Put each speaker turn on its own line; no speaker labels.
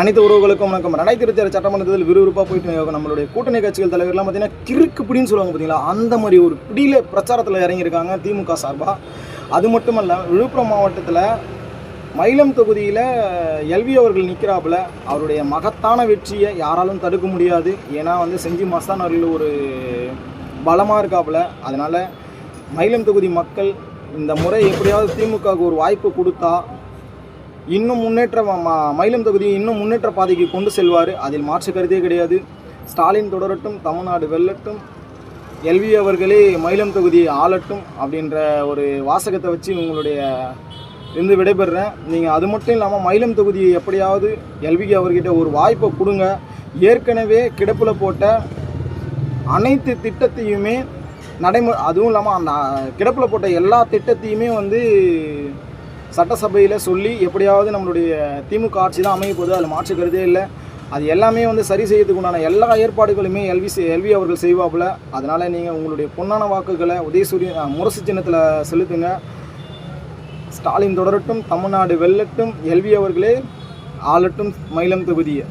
அனைத்து உறவுகளுக்கும் வணக்கம். 2026 சட்டமன்றத்தில் விறுவிறுப்பாக போயிட்டு நம்மளுடைய கூட்டணி கட்சிகள் தலைவர்லாம் பார்த்தீங்கன்னா கிறுக்கு பிடின்னு சொல்லுவாங்க பார்த்தீங்களா, அந்த மாதிரி ஒரு பிடியில் பிரச்சாரத்தில் இறங்கியிருக்காங்க திமுக சார்பாக. அது மட்டுமல்ல, விழுப்புரம் மாவட்டத்தில் மயிலம் தொகுதியில் எல்வி அவர்கள் நிற்கிறாப்புல. அவருடைய மகத்தான வெற்றியை யாராலும் தடுக்க முடியாது. ஏன்னா செஞ்சி மஸ்தான் அவர்கள் ஒரு பலமாக இருக்காப்புல. அதனால் மயிலம் தொகுதி மக்கள் இந்த முறை எப்படியாவது திமுகவுக்கு ஒரு வாய்ப்பு கொடுத்தா இன்னும் மயிலம் தொகுதி இன்னும் முன்னேற்ற பாதைக்கு கொண்டு செல்வார். அதில் மாற்று கருத்தே கிடையாது. ஸ்டாலின் தொடரட்டும், தமிழ்நாடு வெல்லட்டும், எல்வி அவர்களே மயிலம் தொகுதியை ஆளட்டும் அப்படின்ற ஒரு வாசகத்தை வச்சு உங்களுடைய இருந்து விடைபெறுறேன். நீங்கள் அது மட்டும் இல்லாமல் மயிலம் தொகுதியை எப்படியாவது எல்வி அவர்கிட்ட ஒரு வாய்ப்பை கொடுங்க. ஏற்கனவே கிடப்பில் போட்ட அனைத்து திட்டத்தையுமே அதுவும் இல்லாமல் அந்த கிடப்பில் போட்ட எல்லா திட்டத்தையுமே சட்டசபையில் சொல்லி எப்படியாவது நம்மளுடைய திமுக ஆட்சி தான் அமைய போகுது. அதில் மாற்று கருதே இல்லை. அது எல்லாமே சரி செய்யறதுக்கு உண்டான எல்லா ஏற்பாடுகளுமே எல்வி அவர்கள் செய்வாப்புல. அதனால் நீங்கள் உங்களுடைய பொன்னான வாக்குகளை உதயசூரியன் முரசு சின்னத்தில் செலுத்துங்க. ஸ்டாலின் தொடரட்டும், தமிழ்நாடு வெல்லட்டும், எல்வி அவர்களே ஆளட்டும் மயிலம் தொகுதியை.